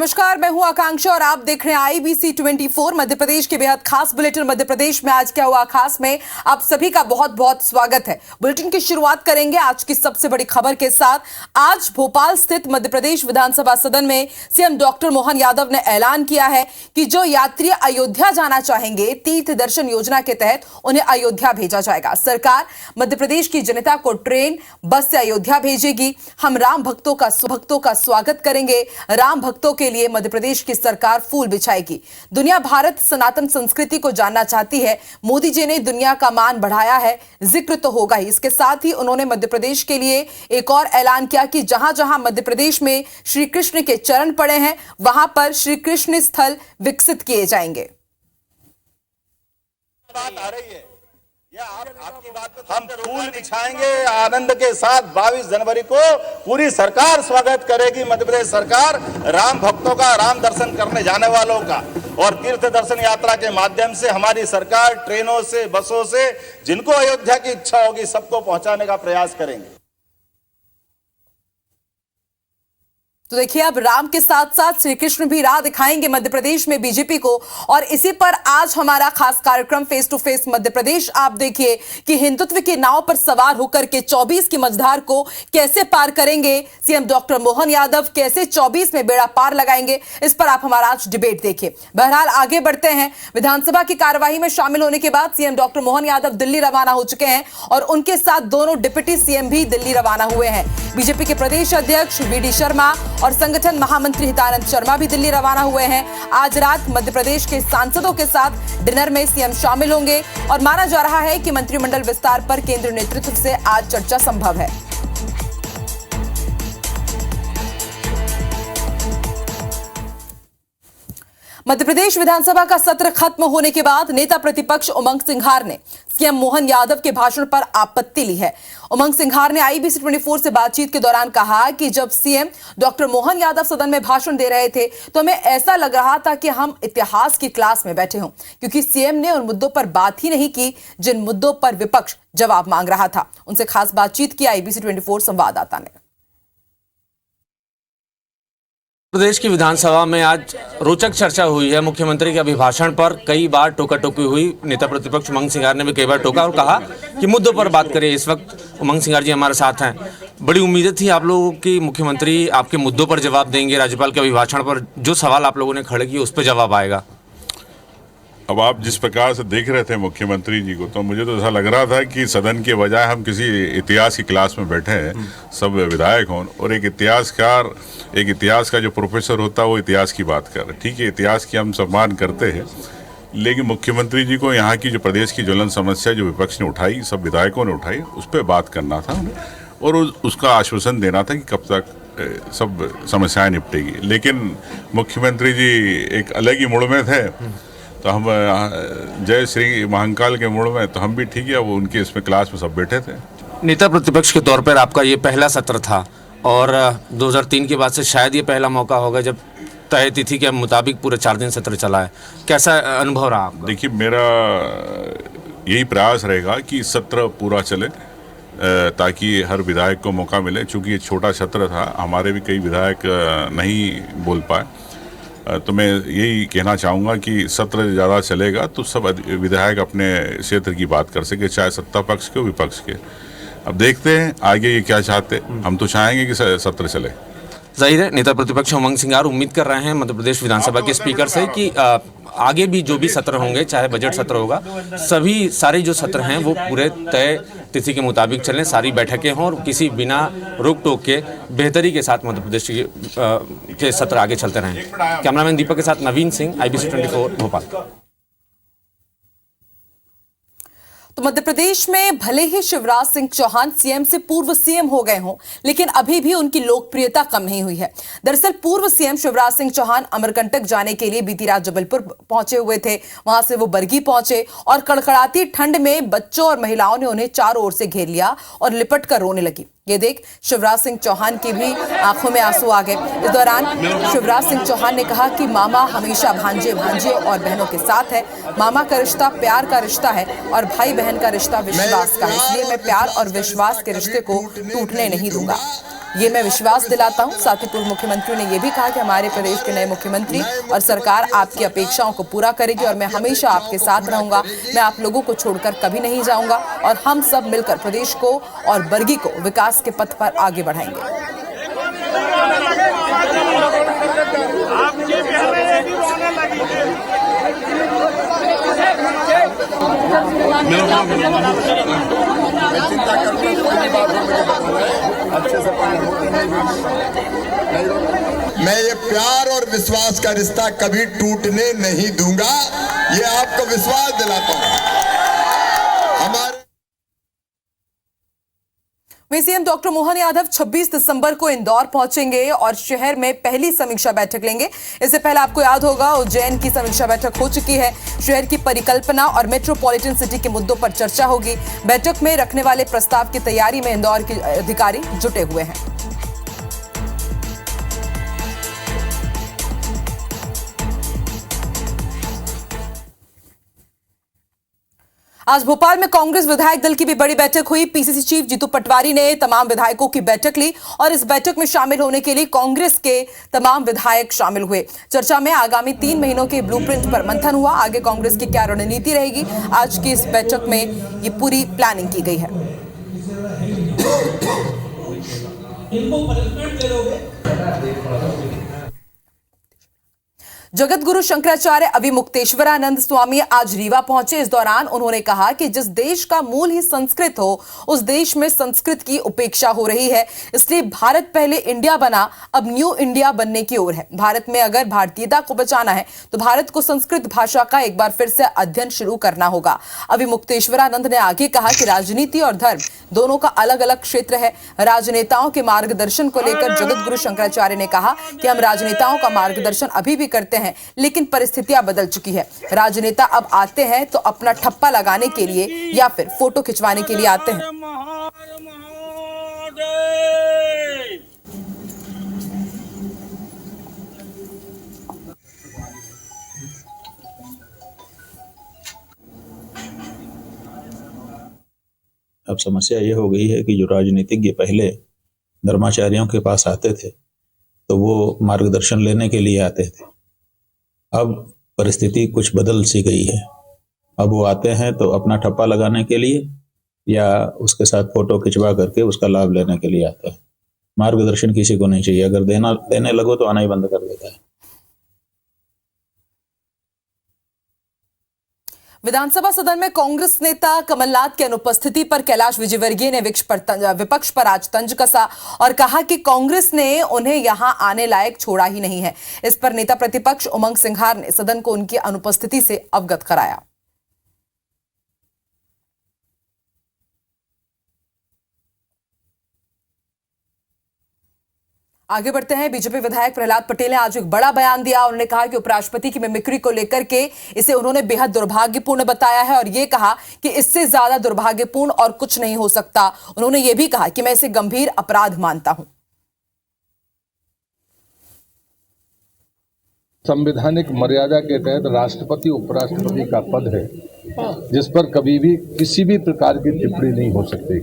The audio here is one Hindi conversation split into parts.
नमस्कार, मैं हूं आकांक्षा और आप देख रहे हैं IBC 24 मध्य प्रदेश के बेहद खास बुलेटिन। मध्य प्रदेश में आज क्या हुआ खास में आप सभी का बहुत बहुत स्वागत है। बुलेटिन की शुरुआत करेंगे आज की सबसे बड़ी खबर के साथ। आज भोपाल स्थित मध्य प्रदेश विधानसभा सदन में सीएम डॉक्टर मोहन यादव ने ऐलान किया है कि जो यात्री अयोध्या जाना चाहेंगे, तीर्थ दर्शन योजना के तहत उन्हें अयोध्या भेजा जाएगा। सरकार मध्य प्रदेश की जनता को ट्रेन बस से अयोध्या भेजेगी। हम राम भक्तों का स्वागत करेंगे। राम भक्तों के लिए मध्य प्रदेश की सरकार फूल बिछाएगी। दुनिया भारत सनातन संस्कृति को जानना चाहती है। मोदी जी ने दुनिया का मान बढ़ाया है, जिक्र तो होगा ही। इसके साथ ही उन्होंने मध्य प्रदेश के लिए एक और ऐलान किया कि जहां जहां मध्य प्रदेश में श्री कृष्ण के चरण पड़े हैं, वहां पर श्री कृष्ण स्थल विकसित किए जाएंगे। बात आ रही है, आपकी बात हम फूल बिछाएंगे आनंद के साथ। 22 जनवरी को पूरी सरकार स्वागत करेगी। मध्य प्रदेश सरकार राम भक्तों का, राम दर्शन करने जाने वालों का और तीर्थ दर्शन यात्रा के माध्यम से हमारी सरकार ट्रेनों से, बसों से जिनको अयोध्या की इच्छा होगी सबको पहुंचाने का प्रयास करेंगे। तो देखिए, अब राम के साथ साथ श्री कृष्ण भी राह दिखाएंगे मध्य प्रदेश में बीजेपी को। और इसी पर आज हमारा खास कार्यक्रम face to face Madhya Pradesh. आप देखिए कि हिंदुत्व की नाव पर सवार होकर के 24 की मझधार को कैसे पार करेंगे सीएम डॉक्टर मोहन यादव, कैसे 24 में बेड़ा पार लगाएंगे, इस पर आप हमारा आज डिबेट देखिए। बहरहाल आगे बढ़ते हैं। विधानसभा की कार्यवाही में शामिल होने के बाद सीएम डॉक्टर मोहन यादव दिल्ली रवाना हो चुके हैं और उनके साथ दोनों डिप्टी सीएम भी दिल्ली रवाना हुए हैं। बीजेपी के प्रदेश अध्यक्ष VD शर्मा और संगठन महामंत्री हितानंद शर्मा भी दिल्ली रवाना हुए हैं। आज रात मध्य प्रदेश के सांसदों के साथ डिनर में सीएम शामिल होंगे और माना जा रहा है कि मंत्रिमंडल विस्तार पर केंद्रीय नेतृत्व से आज चर्चा संभव है। मध्य प्रदेश विधानसभा का सत्र खत्म होने के बाद नेता प्रतिपक्ष उमंग सिंघार ने सीएम मोहन यादव के भाषण पर आपत्ति ली है। उमंग सिंघार ने IBC 24 से बातचीत के दौरान कहा कि जब सीएम डॉक्टर मोहन यादव सदन में भाषण दे रहे थे तो हमें ऐसा लग रहा था कि हम इतिहास की क्लास में बैठे हों, क्योंकि सीएम ने उन मुद्दों पर बात ही नहीं की जिन मुद्दों पर विपक्ष जवाब मांग रहा था। उनसे खास बातचीत की IBC 24 संवाददाता ने। प्रदेश की विधानसभा में आज रोचक चर्चा हुई है। मुख्यमंत्री के अभिभाषण पर कई बार टोका टोकी हुई। नेता प्रतिपक्ष उमंग सिंघार ने भी कई बार टोका और कहा कि मुद्दों पर बात करें। इस वक्त उमंग सिंघार जी हमारे साथ हैं। बड़ी उम्मीदें थी आप लोगों की, मुख्यमंत्री आपके मुद्दों पर जवाब देंगे, राज्यपाल के अभिभाषण पर जो सवाल आप लोगों ने खड़े किए उस पर जवाब आएगा। अब आप जिस प्रकार से देख रहे थे मुख्यमंत्री जी को, तो मुझे तो ऐसा लग रहा था कि सदन के बजाय हम किसी इतिहास की क्लास में बैठे हैं, सब विधायक हों और एक इतिहासकार, एक इतिहास का जो प्रोफेसर होता है वो इतिहास की बात कर रहे। ठीक है, इतिहास की हम सम्मान करते हैं, लेकिन मुख्यमंत्री जी को यहाँ की जो प्रदेश की ज्वलन समस्या जो विपक्ष ने उठाई, सब विधायकों ने उठाई, उस पर बात करना था और उसका आश्वासन देना था कि कब तक सब समस्याएं निपटेगी। लेकिन मुख्यमंत्री जी एक अलग ही मूड में थे, तो हम जय श्री महाकाल के मूड में, तो हम भी ठीक है, वो उनके इसमें क्लास में सब बैठे थे। नेता प्रतिपक्ष के तौर पर आपका ये पहला सत्र था और 2003 के बाद से शायद ये पहला मौका होगा जब तय तिथि के मुताबिक पूरे 4 दिन सत्र चला है। कैसा अनुभव रहा आपका? देखिए, मेरा यही प्रयास रहेगा कि सत्र पूरा चले ताकि हर विधायक को मौका मिले। चूँकि ये छोटा सत्र था, हमारे भी कई विधायक नहीं बोल पाए, तो मैं यही कहना चाहूँगा कि सत्र ज़्यादा चलेगा तो सब विधायक अपने क्षेत्र की बात कर सके, चाहे सत्ता पक्ष के विपक्ष के। अब देखते हैं आगे ये क्या चाहते। हम तो चाहेंगे कि सत्र चले। जाहिर है नेता प्रतिपक्ष उमंग सिंघार उम्मीद कर रहे हैं मध्य प्रदेश विधानसभा के स्पीकर से कि आगे भी जो भी सत्र होंगे, चाहे बजट सत्र होगा, सारे जो सत्र हैं वो पूरे तय तिथि के मुताबिक चलें, सारी बैठकें हों और किसी बिना रोक टोक के बेहतरी के साथ मध्य प्रदेश के सत्र आगे चलते रहें। कैमरामैन दीपक के साथ नवीन सिंह, IBC 24 भोपाल। तो मध्य प्रदेश में भले ही शिवराज सिंह चौहान सीएम से पूर्व सीएम हो गए हों, लेकिन अभी भी उनकी लोकप्रियता कम नहीं हुई है। दरअसल पूर्व सीएम शिवराज सिंह चौहान अमरकंटक जाने के लिए बीती रात जबलपुर पहुंचे हुए थे। वहां से वो बरगी पहुंचे और कड़कड़ाती ठंड में बच्चों और महिलाओं ने उन्हें चारों ओर से घेर लिया और लिपट कर रोने लगी। ये देख शिवराज सिंह चौहान की भी आंखों में आंसू आ गए। इस दौरान शिवराज सिंह चौहान ने कहा कि मामा हमेशा भांजे और बहनों के साथ है। मामा का रिश्ता प्यार का रिश्ता है और भाई बहन का रिश्ता विश्वास का है, इसलिए मैं प्यार और विश्वास के रिश्ते को टूटने नहीं दूंगा, ये मैं विश्वास दिलाता हूं। साथ ही पूर्व मुख्यमंत्री ने यह भी कहा कि हमारे प्रदेश के नए मुख्यमंत्री और सरकार आपकी अपेक्षाओं को पूरा करेगी और मैं हमेशा आपके साथ रहूंगा। मैं आप लोगों को छोड़कर कभी नहीं जाऊंगा और हम सब मिलकर प्रदेश को और बरगी को विकास के पथ पर आगे बढ़ाएंगे। मैं ये प्यार और विश्वास का रिश्ता कभी टूटने नहीं दूंगा, ये आपको विश्वास दिलाता हूं। हमारे सीएम डॉक्टर मोहन यादव 26 दिसंबर को इंदौर पहुंचेंगे और शहर में पहली समीक्षा बैठक लेंगे। इससे पहले आपको याद होगा उज्जैन की समीक्षा बैठक हो चुकी है। शहर की परिकल्पना और मेट्रोपॉलिटन सिटी के मुद्दों पर चर्चा होगी। बैठक में रखने वाले प्रस्ताव की तैयारी में इंदौर के अधिकारी जुटे हुए हैं। आज भोपाल में कांग्रेस विधायक दल की भी बड़ी बैठक हुई। पीसीसी चीफ जीतू पटवारी ने तमाम विधायकों की बैठक ली और इस बैठक में शामिल होने के लिए कांग्रेस के तमाम विधायक शामिल हुए। चर्चा में आगामी 3 महीनों के ब्लूप्रिंट पर मंथन हुआ। आगे कांग्रेस की क्या रणनीति रहेगी, आज की इस बैठक में ये पूरी प्लानिंग की गई है। जगत गुरु शंकराचार्य अविमुक्तेश्वरानंद स्वामी आज रीवा पहुंचे। इस दौरान उन्होंने कहा कि जिस देश का मूल ही संस्कृत हो, उस देश में संस्कृत की उपेक्षा हो रही है। इसलिए भारत पहले इंडिया बना, अब न्यू इंडिया बनने की ओर है। भारत में अगर भारतीयता को बचाना है तो भारत को संस्कृत भाषा का एक बार फिर से अध्ययन शुरू करना होगा। अविमुक्तेश्वरानंद ने आगे कहा कि राजनीति और धर्म दोनों का अलग अलग क्षेत्र है। राजनेताओं के मार्गदर्शन को लेकर जगत गुरु शंकराचार्य ने कहा कि हम राजनेताओं का मार्गदर्शन अभी भी करते हैं, लेकिन परिस्थितियां बदल चुकी है। राजनेता अब आते हैं तो अपना ठप्पा लगाने के लिए या फिर फोटो खिंचवाने के लिए आते हैं। अब समस्या ये हो गई है कि जो राजनीतिज्ञ पहले धर्माचार्यों के पास आते थे तो वो मार्गदर्शन लेने के लिए आते थे। अब परिस्थिति कुछ बदल सी गई है। अब वो आते हैं तो अपना ठप्पा लगाने के लिए या उसके साथ फोटो खिंचवा करके उसका लाभ लेने के लिए आते हैं। मार्गदर्शन किसी को नहीं चाहिए। अगर देने लगो तो आना ही बंद कर देता है। विधानसभा सदन में कांग्रेस नेता कमलनाथ की अनुपस्थिति पर कैलाश विजयवर्गीय ने विपक्ष पर आज तंज कसा और कहा कि कांग्रेस ने उन्हें यहां आने लायक छोड़ा ही नहीं है। इस पर नेता प्रतिपक्ष उमंग सिंघार ने सदन को उनकी अनुपस्थिति से अवगत कराया। आगे बढ़ते हैं। बीजेपी विधायक प्रहलाद पटेल ने आज एक बड़ा बयान दिया। उन्होंने कहा कि उपराष्ट्रपति की मिमिक्री को लेकर के इसे उन्होंने बेहद दुर्भाग्यपूर्ण बताया है और यह कहा कि इससे ज्यादा दुर्भाग्यपूर्ण और कुछ नहीं हो सकता। उन्होंने यह भी कहा कि मैं इसे गंभीर अपराध मानता हूं। संवैधानिक मर्यादा के तहत राष्ट्रपति उपराष्ट्रपति का पद है, जिस पर कभी भी किसी भी प्रकार की टिप्पणी नहीं हो सकती।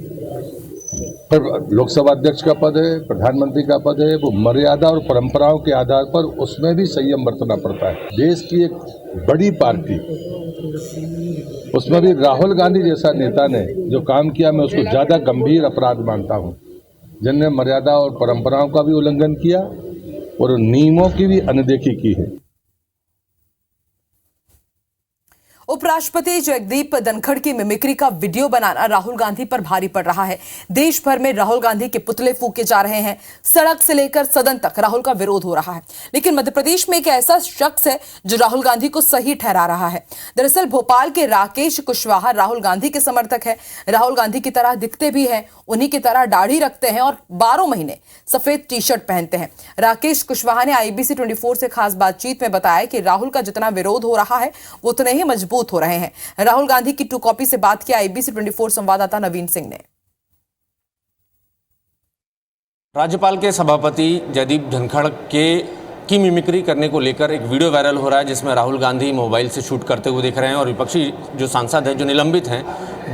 पर लोकसभा अध्यक्ष का पद है, प्रधानमंत्री का पद है, वो मर्यादा और परंपराओं के आधार पर उसमें भी संयम बरतना पड़ता है। देश की एक बड़ी पार्टी, उसमें भी राहुल गांधी जैसा नेता ने जो काम किया, मैं उसको ज़्यादा गंभीर अपराध मानता हूँ। जिनने मर्यादा और परंपराओं का भी उल्लंघन किया और नियमों की भी अनदेखी की है। उपराष्ट्रपति जगदीप धनखड़ की मिमिक्री का वीडियो बनाना राहुल गांधी पर भारी पड़ रहा है। देश भर में राहुल गांधी के पुतले फूके जा रहे हैं। सड़क से लेकर सदन तक राहुल का विरोध हो रहा है। लेकिन मध्य प्रदेश में एक ऐसा शख्स है जो राहुल गांधी को सही ठहरा रहा है। दरअसल भोपाल के राकेश कुशवाहा राहुल गांधी के समर्थक है। राहुल गांधी की तरह दिखते भी हैं, उन्हीं की तरह दाढ़ी रखते हैं और 12 महीने सफेद टी शर्ट पहनते हैं। राकेश कुशवाहा ने IBC 24 से खास बातचीत में बताया कि राहुल का जितना विरोध हो रहा है वो उतने ही मजबूत हो रहे हैं। राहुल गांधी की 2 कॉपी से बात की IBC 24 संवाददाता नवीन सिंह ने। राज्यपाल के सभापति जयदीप धनखड़ की मिमिक्री करने को लेकर एक वीडियो वायरल हो रहा है जिसमें राहुल गांधी मोबाइल से शूट करते हुए दिख रहे हैं और विपक्षी जो सांसद हैं जो निलंबित हैं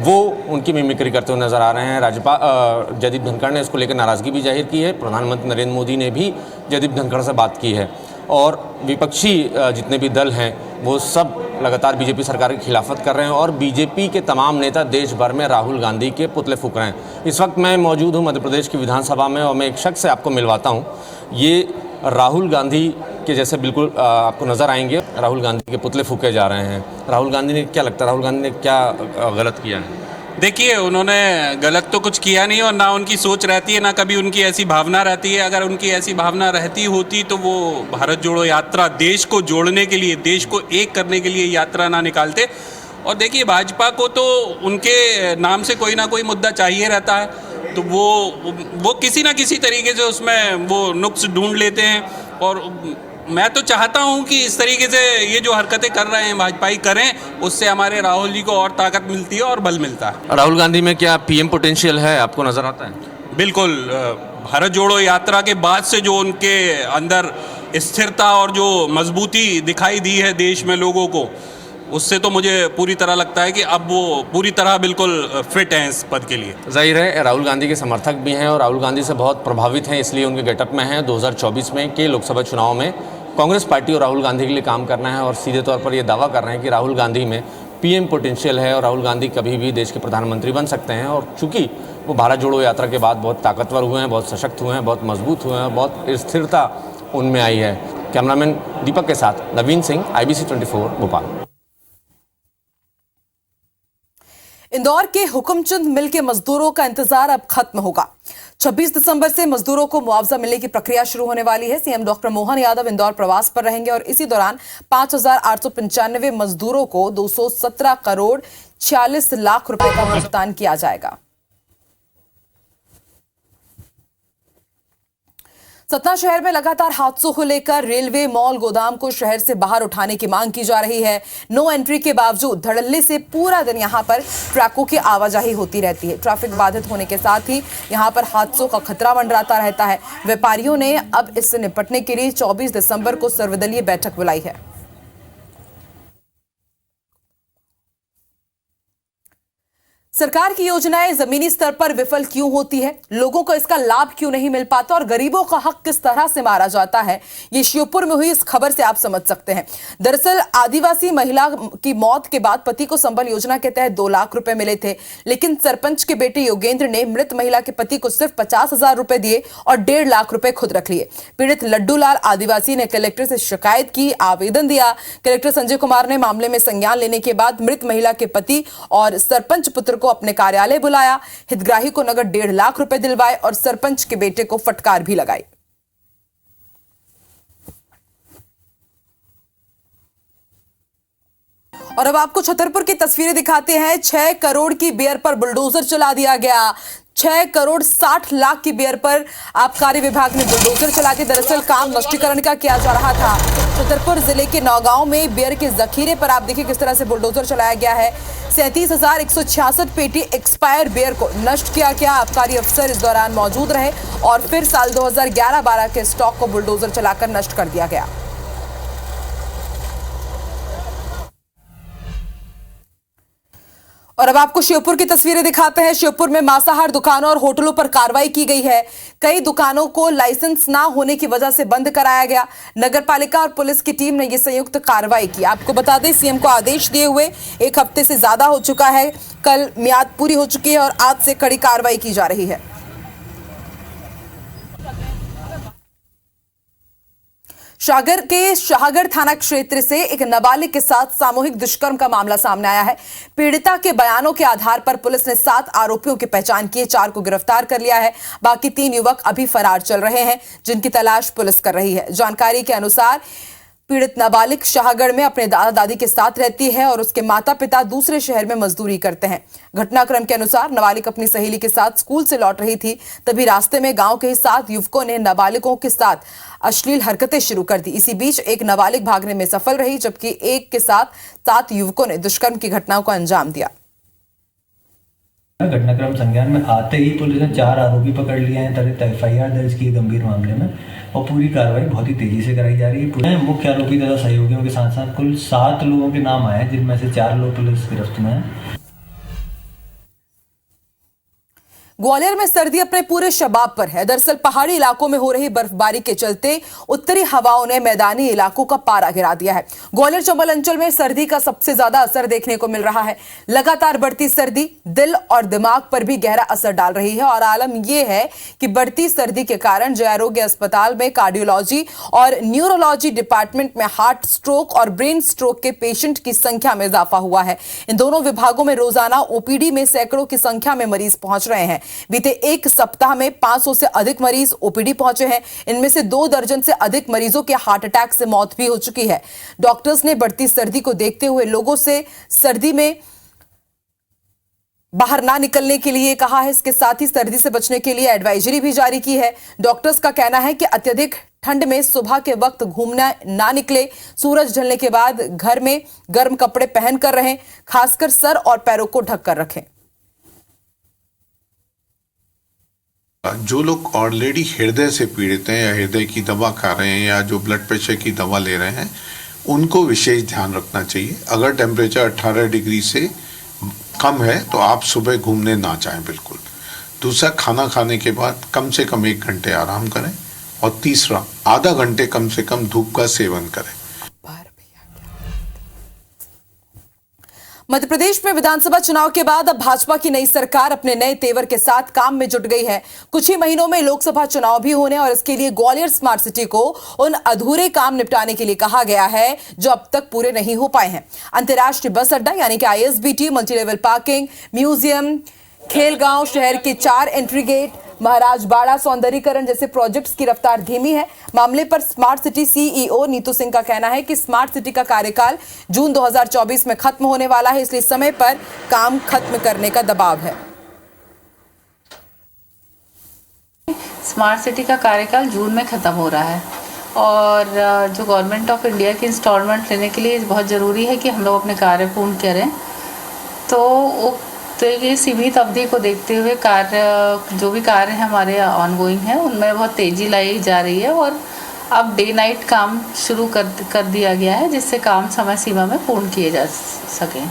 वो उनकी मिमिक्री करते हुए नजर आ रहे हैं। राज्यपाल जयदीप धनखड़ ने इसको लेकर नाराज़गी भी जाहिर की है। प्रधानमंत्री नरेंद्र मोदी ने भी जयदीप धनखड़ से बात की है और विपक्षी जितने भी दल हैं वो सब लगातार बीजेपी सरकार की खिलाफत कर रहे हैं और बीजेपी के तमाम नेता देश भर में राहुल गांधी के पुतले फूंक रहे हैं। इस वक्त मैं मौजूद हूँ मध्य प्रदेश की विधानसभा में और मैं एक शख्स से आपको मिलवाता हूँ। ये राहुल गांधी के जैसे बिल्कुल आपको नज़र आएंगे। राहुल गांधी के पुतले फूके जा रहे हैं। राहुल गांधी ने क्या लगता है, राहुल गांधी ने क्या गलत किया है? देखिए, उन्होंने गलत तो कुछ किया नहीं और ना उनकी सोच रहती है, ना कभी उनकी ऐसी भावना रहती है। अगर उनकी ऐसी भावना रहती होती तो वो भारत जोड़ो यात्रा देश को जोड़ने के लिए, देश को एक करने के लिए यात्रा ना निकालते। और देखिए, भाजपा को तो उनके नाम से कोई ना कोई मुद्दा चाहिए रहता है, तो वो किसी ना किसी तरीके से उसमें वो नुक्स ढूंढ लेते हैं। और मैं तो चाहता हूं कि इस तरीके से ये जो हरकतें कर रहे हैं भाजपाई करें, उससे हमारे राहुल जी को और ताकत मिलती है और बल मिलता है। राहुल गांधी में क्या पीएम पोटेंशियल है, आपको नज़र आता है? बिल्कुल। भारत जोड़ो यात्रा के बाद से जो उनके अंदर स्थिरता और जो मजबूती दिखाई दी है देश में लोगों को, उससे तो मुझे पूरी तरह लगता है कि अब वो पूरी तरह बिल्कुल फिट हैं इस पद के लिए। जाहिर है राहुल गांधी के समर्थक भी हैं और राहुल गांधी से बहुत प्रभावित हैं, इसलिए उनके गेटअप में हैं। 2024 में के लोकसभा चुनाव में कांग्रेस पार्टी और राहुल गांधी के लिए काम करना है और सीधे तौर पर ये दावा कर रहे हैं कि राहुल गांधी में पीएम पोटेंशियल है और राहुल गांधी कभी भी देश के प्रधानमंत्री बन सकते हैं। और चूंकि वो भारत जोड़ो यात्रा के बाद बहुत ताकतवर हुए हैं, बहुत सशक्त हुए हैं, बहुत मजबूत हुए हैं, बहुत स्थिरता उनमें आई है। कैमरामैन दीपक के साथ नवीन सिंह, IBC 24 भोपाल। इंदौर के हुकुमचंद मिल के मजदूरों का इंतजार अब खत्म होगा। 26 दिसंबर से मजदूरों को मुआवजा मिलने की प्रक्रिया शुरू होने वाली है। सीएम डॉक्टर मोहन यादव इंदौर प्रवास पर रहेंगे और इसी दौरान 5,895 मजदूरों को 217 करोड़ 46 लाख रुपए का भुगतान किया जाएगा। सतना शहर में लगातार हादसों को लेकर रेलवे मॉल गोदाम को शहर से बाहर उठाने की मांग की जा रही है। नो एंट्री के बावजूद धड़ल्ले से पूरा दिन यहां पर ट्रकों की आवाजाही होती रहती है। ट्रैफिक बाधित होने के साथ ही यहां पर हादसों का खतरा मंडराता रहता है। व्यापारियों ने अब इससे निपटने के लिए 24 दिसंबर को सर्वदलीय बैठक बुलाई है। सरकार की योजनाएं जमीनी स्तर पर विफल क्यों होती है, लोगों को इसका लाभ क्यों नहीं मिल पाता और गरीबों का हक किस तरह से मारा जाता है, ये श्योपुर में हुई इस खबर से आप समझ सकते हैं। दरअसल आदिवासी महिला की मौत के बाद पति को संबल योजना के तहत 2 लाख रुपए मिले थे, लेकिन सरपंच के बेटे योगेंद्र ने मृत महिला के पति को सिर्फ 50,000 रुपए दिए और 1.5 लाख रुपए खुद रख लिए। पीड़ित लड्डू लाल आदिवासी ने कलेक्टर से शिकायत की, आवेदन दिया। कलेक्टर संजय कुमार ने मामले में संज्ञान लेने के बाद मृत महिला के पति और सरपंच पुत्र को अपने कार्यालय बुलाया। हितग्राही को नगद 1.5 लाख रुपए दिलवाए और सरपंच के बेटे को फटकार भी लगाई। और अब आपको छतरपुर की तस्वीरें दिखाते हैं। 6 करोड़ की बियर पर बुलडोजर चला दिया गया। 6 करोड़ 60 लाख की बियर पर आबकारी विभाग ने बुलडोजर चला दिया। दरअसल काम नष्टीकरण का किया जा रहा था। छतरपुर जिले के नौगांव में बियर के जखीरे पर आप देखिए किस तरह से बुलडोजर चलाया गया है। 37,166 पेटी एक्सपायर बियर को नष्ट किया गया। आबकारी अफसर इस दौरान मौजूद रहे और फिर साल 2011-12 के स्टॉक को बुलडोजर चलाकर नष्ट कर दिया गया। और अब आपको श्योपुर की तस्वीरें दिखाते हैं। श्योपुर में मांसाहार दुकानों और होटलों पर कार्रवाई की गई है। कई दुकानों को लाइसेंस ना होने की वजह से बंद कराया गया। नगरपालिका और पुलिस की टीम ने यह संयुक्त कार्रवाई की। आपको बता दें, सीएम को आदेश दिए हुए 1 हफ्ते से ज्यादा हो चुका है। कल मियाद पूरी हो चुकी है और आज से कड़ी कार्रवाई की जा रही है। सागर के शाहगढ़ थाना क्षेत्र से एक नाबालिग के साथ सामूहिक दुष्कर्म का मामला सामने आया है। पीड़िता के बयानों के आधार पर पुलिस ने 7 आरोपियों की पहचान की है। 4 को गिरफ्तार कर लिया है। बाकी 3 युवक अभी फरार चल रहे हैं, जिनकी तलाश पुलिस कर रही है। जानकारी के अनुसार पीड़ित नाबालिग शाहगढ़ में अपने दादा दादी के साथ रहती है और उसके माता पिता दूसरे शहर में मजदूरी करते हैं। घटनाक्रम के अनुसार नाबालिग अपनी सहेली के साथ स्कूल से लौट रही थी, तभी रास्ते में गांव के ही 7 युवकों ने नाबालिगों के साथ अश्लील हरकतें शुरू कर दी। इसी बीच एक नाबालिग भागने में सफल रही, जबकि एक के साथ 7 युवकों ने दुष्कर्म की घटनाओं को अंजाम दिया। घटनाक्रम संज्ञान में आते ही पुलिस ने 4 आरोपी पकड़ लिए हैं, त्वरित एफआईआर दर्ज की गंभीर मामले में और पूरी कार्रवाई बहुत ही तेजी से कराई जा रही है। मुख्य आरोपी तथा सहयोगियों के साथ साथ कुल 7 लोगों के नाम आए हैं, जिनमें से 4 लोग पुलिस गिरफ्त में हैं। ग्वालियर में सर्दी अपने पूरे शबाब पर है। दरअसल पहाड़ी इलाकों में हो रही बर्फबारी के चलते उत्तरी हवाओं ने मैदानी इलाकों का पारा गिरा दिया है। ग्वालियर चंबल अंचल में सर्दी का सबसे ज्यादा असर देखने को मिल रहा है। लगातार बढ़ती सर्दी दिल और दिमाग पर भी गहरा असर डाल रही है और आलम यह है कि बढ़ती सर्दी के कारण जय आरोग्य अस्पताल में कार्डियोलॉजी और न्यूरोलॉजी डिपार्टमेंट में हार्ट स्ट्रोक और ब्रेन स्ट्रोक के पेशेंट की संख्या में इजाफा हुआ है। इन दोनों विभागों में रोजाना ओपीडी में सैकड़ों की संख्या में मरीज पहुंच रहे हैं। बीते एक सप्ताह में 500 से अधिक मरीज ओपीडी पहुंचे हैं। इनमें से 2 दर्जन से अधिक मरीजों के हार्ट अटैक से मौत भी हो चुकी है। डॉक्टर्स ने बढ़ती सर्दी को देखते हुए लोगों से सर्दी में बाहर ना निकलने के लिए कहा है। इसके साथ ही सर्दी से बचने के लिए एडवाइजरी भी जारी की है। डॉक्टर्स का कहना है कि अत्यधिक ठंड में सुबह के वक्त घूमना ना निकले, सूरज ढलने के बाद घर में गर्म कपड़े पहनकर रहें, खासकर सर और पैरों को ढककर रखें। जो लोग ऑलरेडी हृदय से पीड़ित हैं या हृदय की दवा खा रहे हैं या जो ब्लड प्रेशर की दवा ले रहे हैं, उनको विशेष ध्यान रखना चाहिए। अगर टेम्परेचर 18 डिग्री से कम है तो आप सुबह घूमने ना जाएं बिल्कुल। दूसरा, खाना खाने के बाद कम से कम 1 घंटे आराम करें और तीसरा, आधा घंटे कम से कम धूप का सेवन करें। मध्य प्रदेश में विधानसभा चुनाव के बाद अब भाजपा की नई सरकार अपने नए तेवर के साथ काम में जुट गई है। कुछ ही महीनों में लोकसभा चुनाव भी होने और इसके लिए ग्वालियर स्मार्ट सिटी को उन अधूरे काम निपटाने के लिए कहा गया है जो अब तक पूरे नहीं हो पाए हैं। अंतर्राष्ट्रीय बस अड्डा यानी कि ISBT, multi level parking, museum, Khelgaon, शहर के 4 एंट्री गेट, महाराजबाड़ा सौंदर्यीकरण जैसे प्रोजेक्ट्स की रफ्तार धीमी है। मामले पर smart city CEO Neetu Singh का कहना है कि स्मार्ट सिटी का कार्यकाल जून 2024 में खत्म होने वाला है, इसलिए समय पर काम खत्म करने का दबाव है। स्मार्ट सिटी का कार्यकाल जून में खत्म हो रहा है और जो गवर्नमेंट ऑफ इंडिया की इंस्टॉलमेंट लेने के लिए बहुत ज़रूरी है कि हम लोग अपने कार्य पूर्ण करें। तो ये सीमित अवधि को देखते हुए जो भी कार्य हमारे ऑनगोइंग हैं उनमें बहुत तेज़ी लाई जा रही है और अब डे नाइट काम शुरू कर दिया गया है, जिससे काम समय सीमा में पूर्ण किए जा सकें।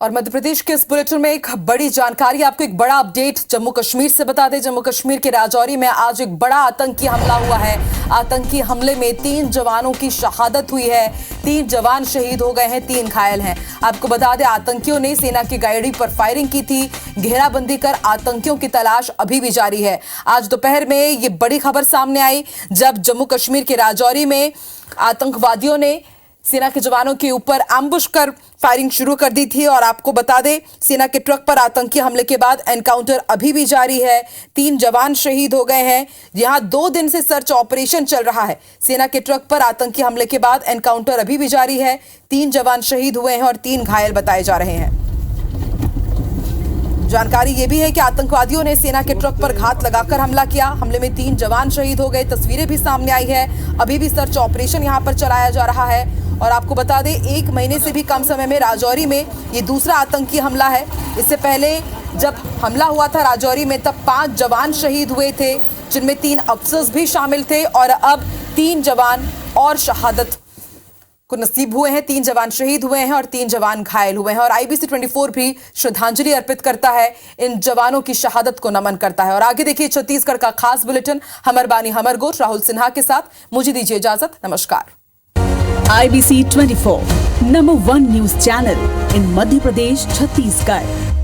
और मध्य प्रदेश के इस बुलेटिन में एक बड़ी जानकारी, आपको एक बड़ा अपडेट जम्मू कश्मीर से बता दें। जम्मू कश्मीर के राजौरी में आज एक बड़ा आतंकी हमला हुआ है। आतंकी हमले में 3 जवानों की शहादत हुई है। 3 जवान शहीद हो गए हैं, 3 घायल हैं। आपको बता दें आतंकियों ने सेना की गाड़ी पर फायरिंग की थी। घेराबंदी कर आतंकियों की तलाश अभी भी जारी है। आज दोपहर में ये बड़ी खबर सामने आई जब जम्मू कश्मीर के राजौरी में आतंकवादियों ने सेना के जवानों के ऊपर एम्बुश कर फायरिंग शुरू कर दी थी। और आपको बता दें सेना के ट्रक पर आतंकी हमले के बाद एनकाउंटर अभी भी जारी है। 3 जवान शहीद हो गए हैं। यहां 2 दिन से सर्च ऑपरेशन चल रहा है। सेना के ट्रक पर आतंकी हमले के बाद एनकाउंटर अभी भी जारी है। 3 जवान शहीद हुए हैं और 3 घायल बताए जा रहे हैं। जानकारी यह भी है कि आतंकवादियों ने सेना के ट्रक पर घात लगाकर हमला किया। हमले में 3 जवान शहीद हो गए। तस्वीरें भी सामने आई है। अभी भी सर्च ऑपरेशन यहां पर चलाया जा रहा है। और आपको बता दें 1 महीने से भी कम समय में राजौरी में ये दूसरा आतंकी हमला है। इससे पहले जब हमला हुआ था राजौरी में तब 5 जवान शहीद हुए थे, जिनमें 3 अफसर्स भी शामिल थे और अब 3 जवान और शहादत को नसीब हुए हैं। 3 जवान शहीद हुए हैं और 3 जवान घायल हुए हैं। और IBC 24 भी श्रद्धांजलि अर्पित करता है, इन जवानों की शहादत को नमन करता है। और आगे देखिए छत्तीसगढ़ का खास बुलेटिन हमर बानी हमर गोट राहुल सिन्हा के साथ। मुझे दीजिए इजाजत, नमस्कार। IBC 24 number 1 news channel in Madhya Pradesh, Chhattisgarh.